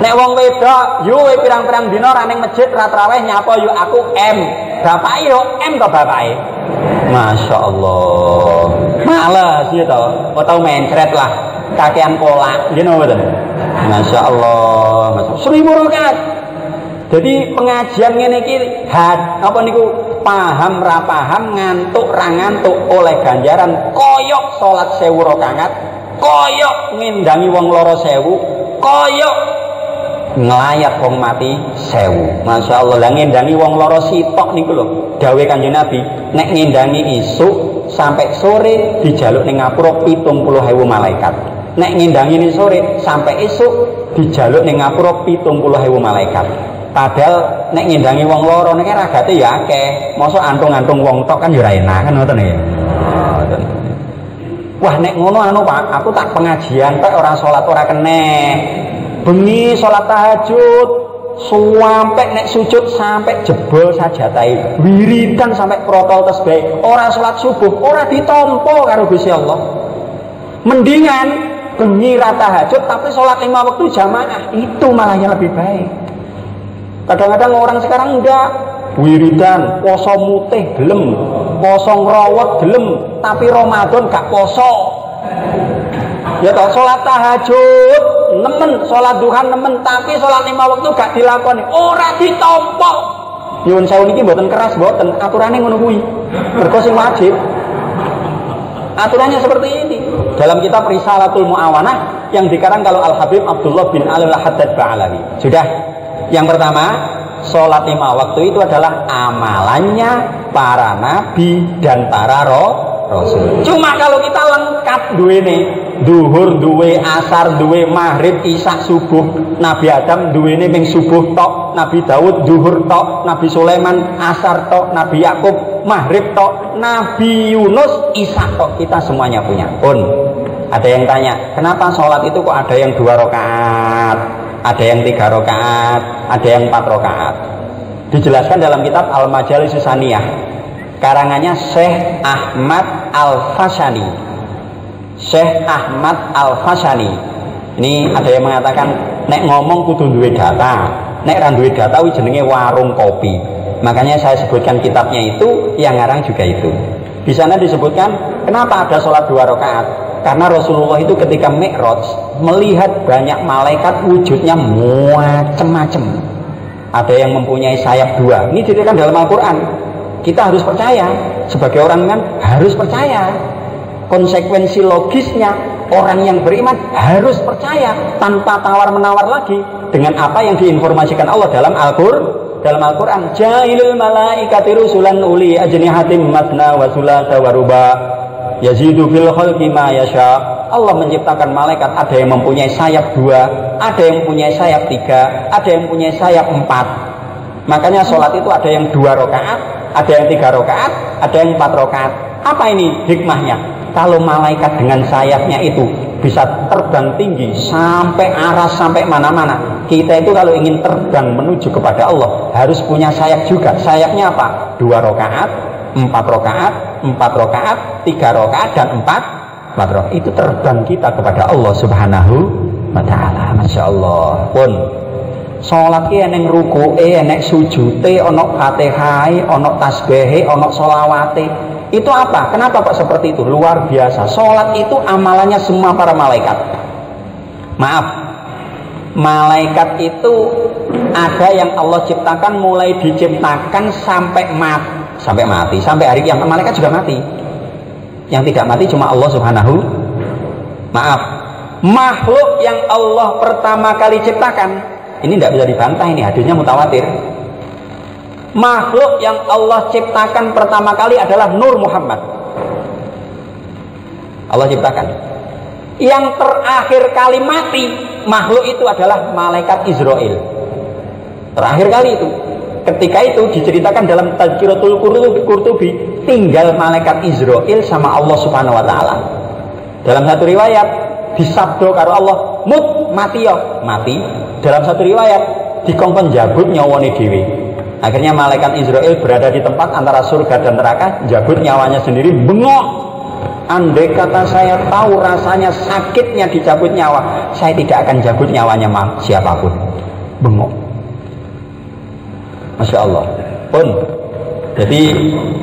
[SPEAKER 1] Nek wong wedok, yo pirang-pirang dina ra ning masjid ra tarawih nyapa yo aku M. Bapak yo M to bapake. Masya Allah, males ya toh, atau mencret lah, kakean kolak, you know betul. Masya Allah, 1000 rakaat. Jadi pengajian ini apa niku paham ra paham, ngantuk ra ngantuk oleh ganjaran koyok sholat 1000 rakaat, koyok ngendangi wong loro 1000, koyok ngelayat wong mati 1000. Masya Allah, lah ngendangi wong loro sitok niku lho dawe Kanjeng Nabi, nek ngendangi isuk sampai sore dijaluk ning ngapura 70.000 malaikat. Nek ngendangi ini sore sampai isuk dijaluk ning ngapura 70.000 malaikat. Padahal nek ngendangi wong loro nek ragate ya akeh, mosok antung-antung wong tok kan ya ora enak kan ngoten ya. Wah nek ngono anu Pak, aku tak pengajian Pak ora salat ora keneh. Bengi sholat tahajud sampai nek sujud sampai jebol sajadahe, wiridan sampai protol tasbih, ora sholat subuh ora ditampa karo Gusti Allah. Mendingan bengi ra tahajud tapi sholat 5 waktu jamaah, itu malah yang lebih baik. Kadang-kadang orang sekarang enggak wiridan, poso mutih gelem, poso ngrawat gelem, tapi Ramadan gak poso. Ya toh, sholat tahajud nemen, sholat duha nemen, tapi sholat 5 waktu gak dilakoni, ora ditampa. Nyuwun sewu niki mboten keras mboten, aturane ngono kuwi. Mergo sing wajib. Aturannya seperti ini. Dalam kitab Risalatul Muawanah yang dikarang kalau Al-Habib Abdullah bin Ali Al-Haddad Ba'alawi. Sudah. Yang pertama, sholat 5 waktu itu adalah amalannya para nabi dan para rasul. Cuma kalau kita lengkap duwene duhur, duwe asar, duwe maghrib, isya, subuh. Nabi Adam duwene ming subuh tok, Nabi Daud duhur tok, Nabi Sulaiman asar tok, Nabi Yakub maghrib tok, Nabi Yunus isya tok. Kita semuanya punya. Pun ada yang tanya, kenapa sholat itu kok ada yang 2 rakaat, ada yang 3 rakaat, ada yang 4 rakaat? Dijelaskan dalam kitab Al-Majalis Saniyah, karangannya Syekh Ahmad Al-Fashani. Syekh Ahmad Al-Fashani. Ini ada yang mengatakan nek ngomong kudu duwe data, nek ra duwe data kuwi jenenge warung kopi. Makanya saya sebutkan kitabnya itu, yang ngarang juga itu. Di sana disebutkan kenapa ada sholat 2 rakaat. Karena Rasulullah itu ketika Mi'raj melihat banyak malaikat wujudnya macam-macam. Ada yang mempunyai sayap 2. Ini dirikan dalam Al-Quran. Kita harus percaya. Sebagai orang iman harus percaya. Konsekuensi logisnya, orang yang beriman harus percaya tanpa tawar-menawar lagi dengan apa yang diinformasikan Allah dalam Al-Quran. Ja'ilul malaikati rusulan uli ajnihatim matna wa thulatha wa ruba yazidu fil khalqi ma yasha. Allah menciptakan malaikat, ada yang mempunyai sayap 2, ada yang mempunyai sayap 3, ada yang mempunyai sayap 4. Makanya sholat itu ada yang 2 rakaat, ada yang 3 rakaat, ada yang 4 rakaat. Apa ini hikmahnya? Kalau malaikat dengan sayapnya itu bisa terbang tinggi sampai aras, sampai mana-mana. Kita itu kalau ingin terbang menuju kepada Allah harus punya sayap juga. Sayapnya apa? 2 rakaat, 4 rakaat, 4 rakaat, 3 rakaat, dan 4 rakaat. Itu terbang kita kepada Allah Subhanahu wa ta'ala. Masya Allah. Pun sholat ki eneng ruku'e, enek sujute, onok fatihai, onok tasbehe, onok solawate. Itu apa? Kenapa kok seperti itu? Luar biasa. Sholat itu amalannya semua para malaikat. Maaf, malaikat itu ada yang Allah ciptakan mulai diciptakan sampai mati, sampai hari kiamat. Malaikat juga mati. Yang tidak mati cuma Allah Subhanahu. Maaf, makhluk yang Allah pertama kali ciptakan, ini tidak bisa dibantah, ini hadisnya mutawatir. Makhluk yang Allah ciptakan pertama kali adalah Nur Muhammad. Allah ciptakan. Yang terakhir kali mati makhluk itu adalah malaikat Israel. Terakhir kali itu. Ketika itu diceritakan dalam Tazkiratul Qurtubi, tinggal malaikat Israel sama Allah Subhanahu wa taala. Dalam satu riwayat disabdo karo Allah, "Mut, mati ya." Mati. Dalam satu riwayat dikongkon jabut nyawane dhewe. Akhirnya malaikat Israel berada di tempat antara surga dan neraka, jabut nyawanya sendiri, bengok. Andai kata saya tahu rasanya sakitnya dicabut nyawa, saya tidak akan cabut nyawanya siapapun. Bengok. Masya Allah. Pun jadi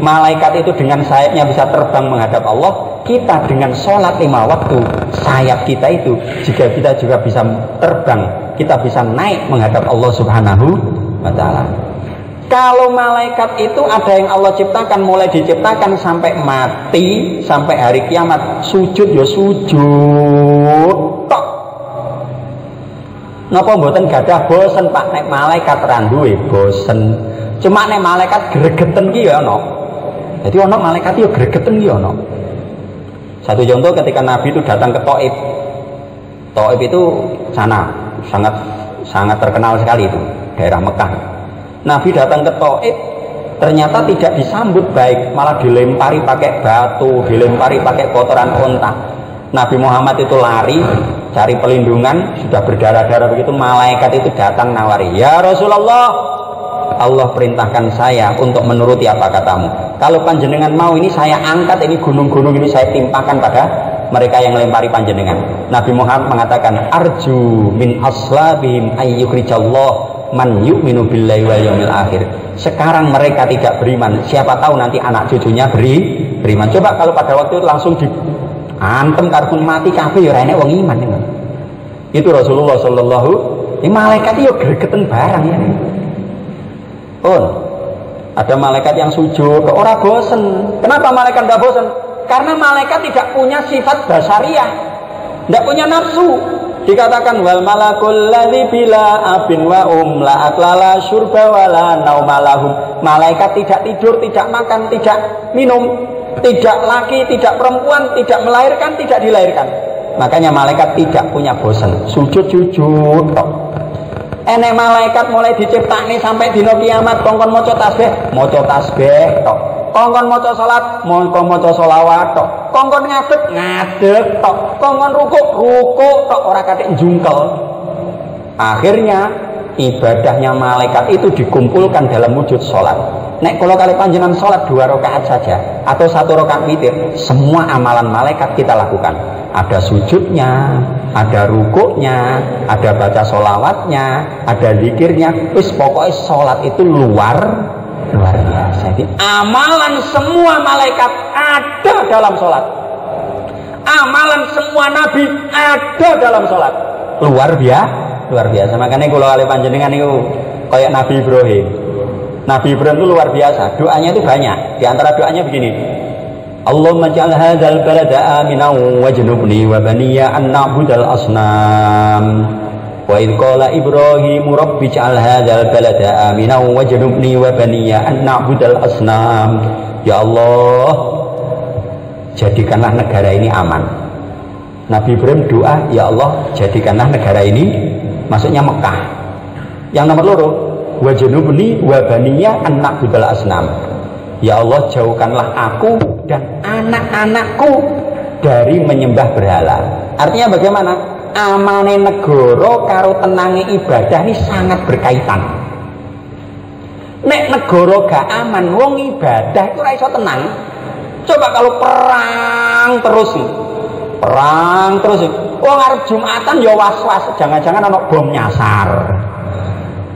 [SPEAKER 1] malaikat itu dengan sayapnya bisa terbang menghadap Allah. Kita dengan sholat 5 waktu, sayap kita itu jika kita juga bisa terbang, kita bisa naik menghadap Allah Subhanahu wa ta'ala. Kalau malaikat itu ada yang Allah ciptakan mulai diciptakan sampai mati, sampai hari kiamat, sujud ya sujud tok. Napa mboten gadah bosen Pak, nek malaikat randuwe bosen. Cuma nek malaikat gregeten ki ya ana. Jadi ana malaikat yo gregeten ki ana. Satu contoh ketika Nabi itu datang ke Taif. Taif itu sana sangat terkenal sekali itu, daerah Mekah. Nabi datang ke Taif, ternyata tidak disambut baik, malah dilempari pakai batu, dilempari pakai kotoran unta. Nabi Muhammad itu lari cari pelindungan, sudah berdarah-darah begitu, malaikat itu datang nawari, "Ya Rasulullah, Allah perintahkan saya untuk menuruti apa katamu. Kalau panjenengan mau ini saya angkat, ini gunung-gunung ini saya timpakan pada mereka yang lempari panjenengan." Nabi Muhammad mengatakan, "Arju min aslabihim ayyukrijallah man yu'minu billahi wal yawmil akhir." Sekarang mereka tidak beriman, siapa tahu nanti anak cucunya beriman. Coba kalau pada waktu itu langsung diantem karpun mati kabeh ya enek wong iman ini. Itu Rasulullah sallallahu malaikat yo gregeten barang ya. Oh, ada malaikat yang sujud, ora bosen. Kenapa malaikat enggak bosen? Karena malaikat tidak punya sifat basariah, tidak punya nafsu. Dikatakan wal malakul ladzi bila abin wa la aklala syurba wala naumalahum. Malaikat tidak tidur, tidak makan, tidak minum, tidak laki, tidak perempuan, tidak melahirkan, tidak dilahirkan. Makanya malaikat tidak punya bosan, sujud-sujud tok. Enek malaikat mulai diciptakne sampai dina kiamat kongkon maca tasbih tok. Kongkon maca salat, mongko maca selawat tok. Kongkon ngadeg tok. Kongkon rukuk tok, ora katik njungkel. Akhirnya ibadahnya malaikat itu dikumpulkan dalam wujud sholat. Nek kalau kali panjenengan sholat 2 rakaat saja atau 1 rakaat witir, semua amalan malaikat kita lakukan. Ada sujudnya, ada rukuknya, ada baca sholawatnya, ada zikirnya. Wis pokoknya sholat itu luar biasa. Jadi amalan semua malaikat ada dalam sholat. Amalan semua nabi ada dalam sholat. Luar biasa. Makanya kalau kali panjenengan itu kayak Nabi Ibrahim. Nabi Ibrahim itu luar biasa. Doanya itu banyak. Di antara doanya begini. Allahumma ja'al hadzal balada aminan wajnubni wa baniya an na'budal asnam. Wa idh qala Ibrahim rabbi ja'al hadzal balada aminan wajnubni wa baniya an na'budal asnam. Ya Allah, jadikanlah negara ini aman. Nabi Ibrahim doa, ya Allah, jadikanlah negara ini, maksudnya Mekah. Yang nomor 2, wajnubni wa baniya an na'budal asnam. Ya Allah, jauhkanlah aku dan anak-anakku dari menyembah berhala. Artinya bagaimana? Amane negara karo tenange ibadah ini sangat berkaitan. Nek negara gak aman, wong ibadah itu ora iso tenang. Coba kalau perang terus, wong arep Jumatan ya was-was, jangan-jangan ana bom nyasar.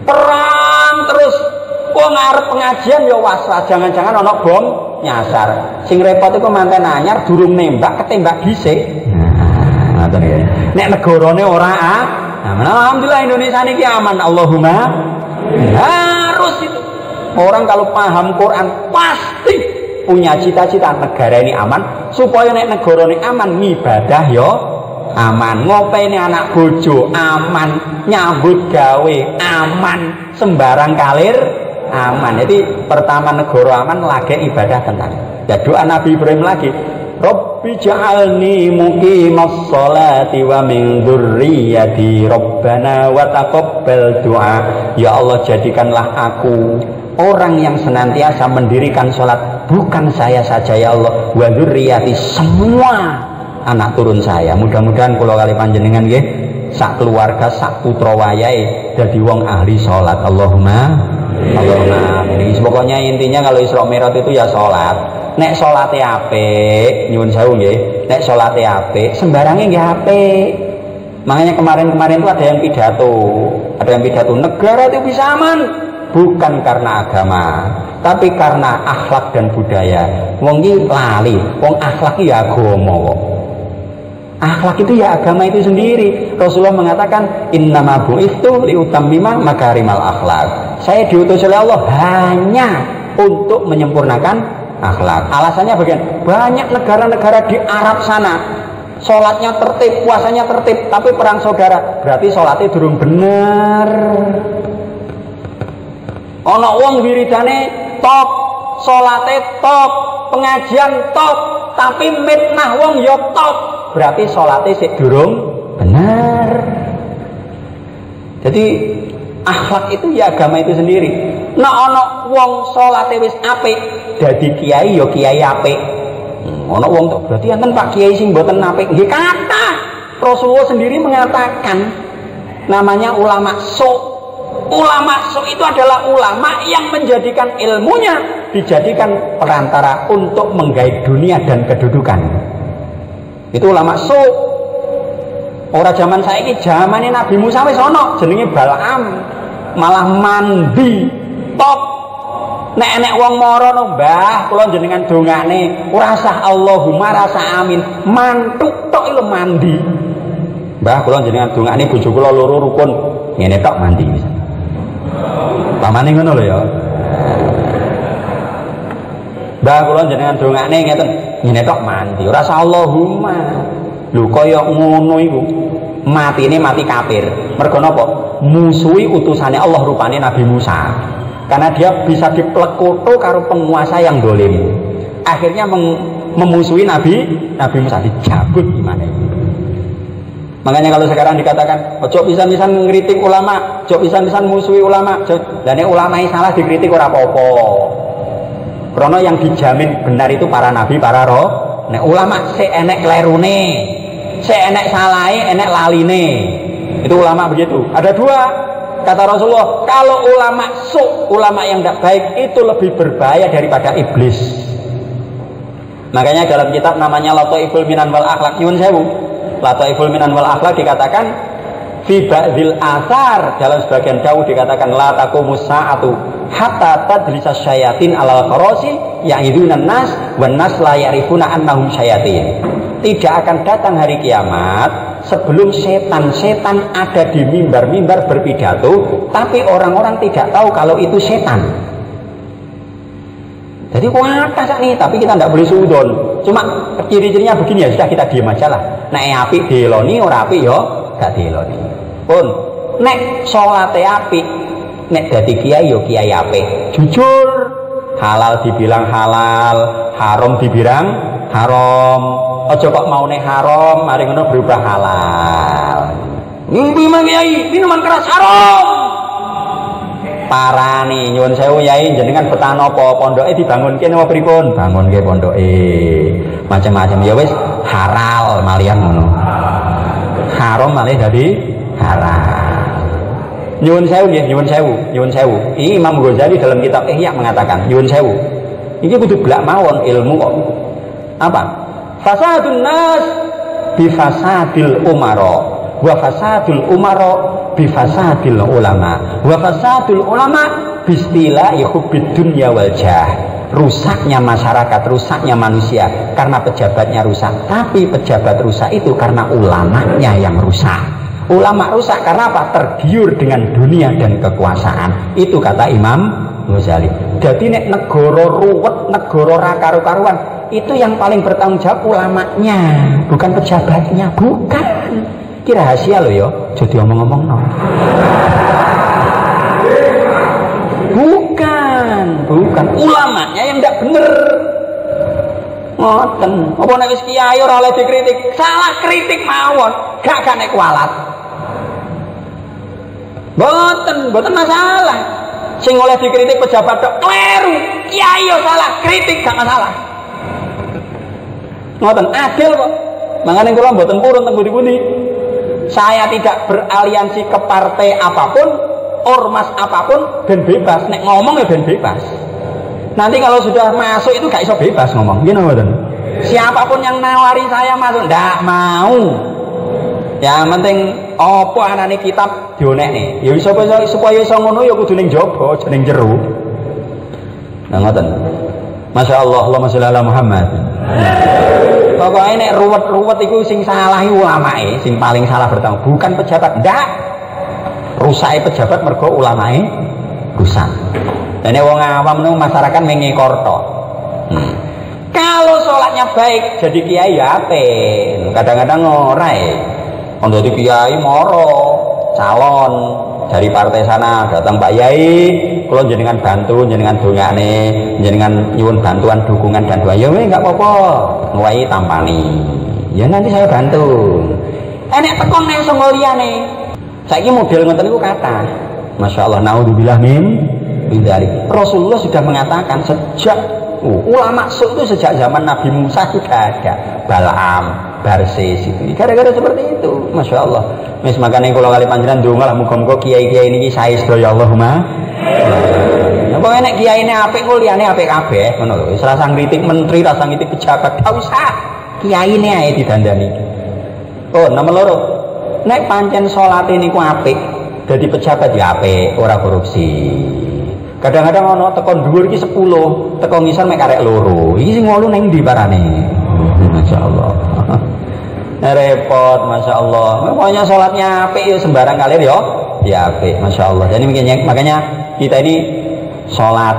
[SPEAKER 1] Perang terus, wong arep pengajian ya was-was, jangan-jangan ana bom nyasar. Sing repot iku manten anyar durung nembak ketembak dhisik. Ngoten ya. Nek negarane ora alhamdulillah Indonesia niki aman. Allahumma harus itu. Orang kalau paham Quran pasti punya cita-cita negara ini aman, supaya nek negara ini aman ngibadah yo aman, ngopeni anak bojo aman, nyambut gawe aman, sembarang kalir aman. Jadi pertama negara aman lagi ibadah tenang. Ya doa Nabi Ibrahim lagi, Rabbi ja'alni muqimas sholati wa min dzurriyyati Rabbana wa taqabbal du'a. Ya Allah, jadikanlah aku orang yang senantiasa mendirikan sholat, bukan saya saja ya Allah, wa dzurriyyati, semua anak turun saya. Mudah-mudahan kula kali panjenengan nggih sak keluarga sak putra wayahe dadi wong ahli sholat. Allahumma amin. Pokoknya intinya kalau Isra Mi'raj itu ya sholat. Nek sholate apik, nyuwun sewu nggih, nek sholate apik sembarange nggih apik. Makanya kemarin-kemarin itu ada yang pidato negara itu bisa aman bukan karena agama, tapi karena akhlak dan budaya. Wong iki lali, wong akhlak ya agama kok. Akhlak itu ya agama itu sendiri. Rasulullah mengatakan innama bu'itsu liutammima makarimal akhlak. Saya diutus oleh Allah hanya untuk menyempurnakan akhlak. Alasannya bagian banyak negara-negara di Arab sana sholatnya tertib, puasanya tertib, tapi perang saudara berarti sholatnya durung bener. Ono wong wiridane top, sholatnya top, pengajian top, tapi mitnah wong ya top, berarti sholatnya sik durung bener. Jadi akhlak itu ya agama itu sendiri. Nah ono wong sholatnya wis apik, dadi kiai ya kiai apik. Ono wong tok berarti enten Pak Kiai sing mboten apik. Nggih kata Rasulullah sendiri mengatakan namanya ulama su. Ulama su itu adalah ulama yang menjadikan ilmunya dijadikan perantara untuk menggait dunia dan kedudukan. Itu ulama su. Ora zaman saiki, zamane Nabi Musa wis ana jenenge Balaam, malah mandi top. Nek enek wong mara no Mbah, kula jenengan dongane ora sah Allahumma rasa amin, mantuk tok lho mandi. Mbah kula jenengan dongane bojo kula loro rukun, ngene tok mandi. Pamane ngono lho ya. Mbah kula jenengan dongane ngeten, ngene tok mandi, ora sah Allahumma. Lho kaya ngono iku matine mati kafir. Mergo napa? Musuhi utusane Allah rupane Nabi Musa. Karena dia bisa diplekoto karo penguasa yang dolim. Akhirnya memusuhi Nabi Musa, dicabut gimana? Makanya kalau sekarang dikatakan ojo pisan-pisan ngritik ulama, ojo pisan-pisan musuhi ulama, dan ulama yang salah dikritik ora apa-apa. Karena yang dijamin benar itu para nabi, para roh. Nek ulama se enek klerune, se enek salahe, enek laline. Itu ulama begitu. Ada dua. Kata Rasulullah, kalau ulama ulama yang tidak baik itu lebih berbahaya daripada iblis. Makanya dalam kitab namanya Lataiful Minan wal Akhlaq, nyuwun sewu. Lataiful Minan wal Akhlaq dikatakan fi ba'dil athar, dalam sebagian jauh dikatakan la taqumus sa'atu hatta tadrisa syayatin alal qarasi ya'idunan nas wan nas la ya'rifuna annahum syayatin. Tidak akan datang hari kiamat sebelum setan-setan ada di mimbar-mimbar berpidato, tapi orang-orang tidak tahu kalau itu setan. Jadi kuat nih, tapi kita tidak boleh sudon. Cuma ciri-cirinya begini ya, sudah kita diam aja lah. Nek apik diloni, ora apik yo gak diloni. Pun nek salate apik, nek dadi kiai yo kiai apik. Jujur, halal dibilang halal, haram dibilang haram. Aja kok maune haram, mari ngono berubah halal. Ngimpi mang kiai, minuman keras haram. Parani nyuwun sewu yai, jenengan betah napa pondoke dibangunke napa pripun? Bangunke pondoke. Macam-macam ya wis halal malian ngono. Haram malih dadi halal. Nyuwun sewu nggih, nyuwun sewu, nyuwun sewu. Ini Imam Ghazali dalam kitab Ihya mengatakan, nyuwun sewu. Iki kudu blak mawon ilmu kok. Apa? Fasadun nas bi fasadil umara wa fasadul umara bi fasadil ulama wa fasadul ulama bi istilahi hubbid dunya wal jah. Rusaknya masyarakat, rusaknya manusia karena pejabatnya rusak, tapi pejabat rusak itu karena ulamanya yang rusak. Ulama rusak karena apa? Tergiur dengan dunia dan kekuasaan. Itu kata Imam Ghazali. Jadi nek negara ruwet, negara ra karu-karuan, itu yang paling bertanggung jawab ulamanya, bukan pejabatnya, bukan. Ki rahasia loh ya, jadi omong-omong no. Bukan ulamanya yang tidak bener. Ngoten. Apa nek wis kiai ora oleh dikritik, salah kritik mawon, gak nek kualat. Boten masalah. Sing oleh dikritik pejabat tok kleru, kiai yo salah, kritik gak masalah. Ngoten adil kok. Mangane kula mboten purun teng pundi-pundi. Saya tidak beraliansi ke partai apapun, ormas apapun, ben bebas. Nek ngomong ya ben bebas. Nanti kalau sudah masuk itu gak iso bebas ngomong. Gini mboten. Siapapun yang nawari saya masuk, ndak mau. Yang penting apa anane kitab dionekne. Ya supaya iso ngono ya kudu ning jaba, aja ning jero. Nah ngoten. Masyaallah, Allahumma sholli ala Muhammad. Pokoknya nek ruwet-ruwet itu sing salah ulamae, sing paling salah bertanggung, bukan pejabat. Ndak. Rusake pejabat mergo ulamae rusak. Dene wong awam niku masyarakat mengekor tok. Kalau sholatnya baik jadi kiai ya apik. Kadang-kadang ora e. Ono di kiai moro calon dari partai sana datang Pak Yai, kalau jenengan bantu, jenengan dongane, jenengan nyuwun bantuan, dukungan dan doa. Ya weh enggak apa-apa. Nguwai tampani. Ya nanti saya bantu. Enek tekon nek iso liyane. Saiki model ngoten niku kata. Masyaallah, naudzubillah min dzalik. Rasulullah sudah mengatakan sejak ulama itu sejak zaman Nabi Musa sudah ada. Balaam, Barsis itu. Gara-gara seperti itu. Masya Allah. Mis makanya kalau kali panjenengan donga lah muga-muga kiai-kiai ini saya sedaya Allahumma. Pokoknya nek kiai ini apik kok liyane apik kabeh ngono lho. Wis rasa ngritik menteri, rasa ngritik pejabat, gak usah. Kiai ini ae didandani. Oh, nomor loro. Nek pancen salate niku apik, dadi pejabat ya apik, ora korupsi. Kadang-kadang ono teko dhuwur iki 10, teko ngisor mek karek loro. Iki sing 8 ning ndi parane? Masyaallah. Repot, masyaallah. Pokoknya sholatnya apik ya sembarang kali ya apik, masyaallah. Jadi makanya kita ini sholat,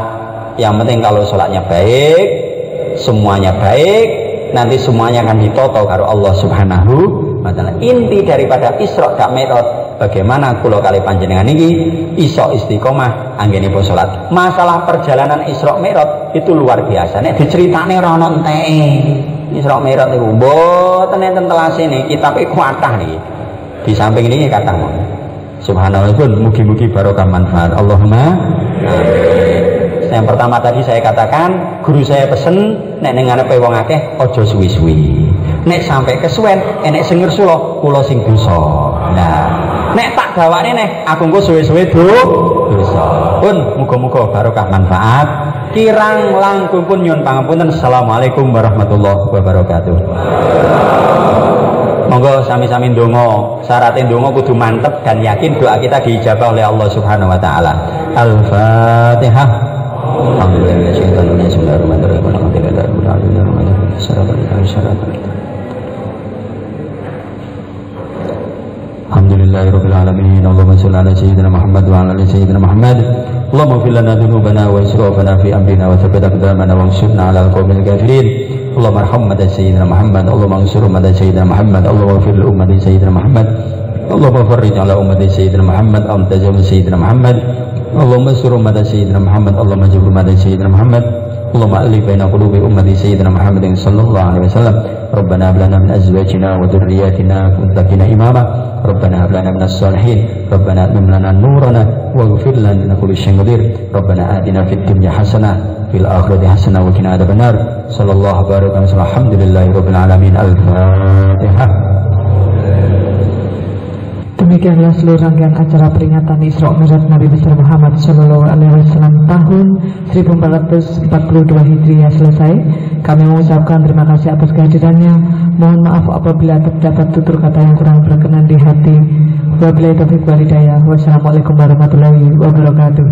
[SPEAKER 1] yang penting kalau sholatnya baik, semuanya baik, nanti semuanya akan ditoto karo Allah Subhanahu wa taala. Inti daripada Isra dan Mi'raj, bagaimana kula kali panjenengan iki iso istiqomah anggenipun sholat. Masalah perjalanan Isra Mi'raj itu luar biasa. Nek diceritane ora ono enteke. Isra Mi'raj niku mboten enten telase niki, kitab iku kathah niki. Di samping ini kata subhanallah pun mugi-mugi barokah manfaat. Allahumma amin. Yang pertama tadi saya katakan, guru saya pesen nek ning ngarepe wong akeh aja suwi-suwi. Nek sampai kesuwen enek sing ngersula kula sing dosa. Nah, nek tak gawane nek aku engko suwe-suwe dosa. Pun muga-muga barokah manfaat. Kirang langkung pun nyuwun pangapunten. Assalamualaikum warahmatullahi wabarakatuh. Monggo sami-sami ndonga. Syaratnya ndonga kudu mantep dan yakin doa kita diijabah oleh Allah Subhanahu wa taala. Al-Fatihah. Alhamdulillahirabbil alamin. Allahumma shalli ala sayyidina Muhammad wa ala ali sayyidina Muhammad. Allahumma ighfir lana dhunubana wa israfana fi amrina wa thabbit aqdamana wa ansurna 'alal qawmil kafirin. Allahumma arham ummata sayyidina Muhammad. Allahumma ansur ummata sayyidina Muhammad. Allahumma ighfir li ummati sayyidina Muhammad. Allahumma farrij 'ala ummati sayyidina Muhammad. Amtajam sayyidina Muhammad. Allahumma ansur ummata sayyidina Muhammad. Allahumma jabir ummata sayyidina Muhammad. Allahumma alif baina qulubi ummati sayyidina Muhammadin sallallahu alaihi wasallam. Rabbana hab lana min azwajina wa dhurriyyatina qurrata imama. Rabbana hab lana minas solihin. Rabbana atmim lana nurana waghfir lana innaka kullu syai'in qadir. Rabbana atina fid dunya hasanah fil akhirati hasanah wa qina adzabannar. Sallallahu baraka wa alhamdulillahirabbil alamin. Al-Fatihah.
[SPEAKER 2] Demikianlah seluruh rangkaian acara peringatan Isra Mi'raj Nabi besar Muhammad Shallallahu Alaihi Wasallam tahun 1442 Hijriah selesai. Kami mengucapkan terima kasih atas kehadirannya. Mohon maaf apabila terdapat tutur kata yang kurang berkenan di hati. Wabillahi taufiq wal hidayah. Wassalamualaikum warahmatullahi wabarakatuh.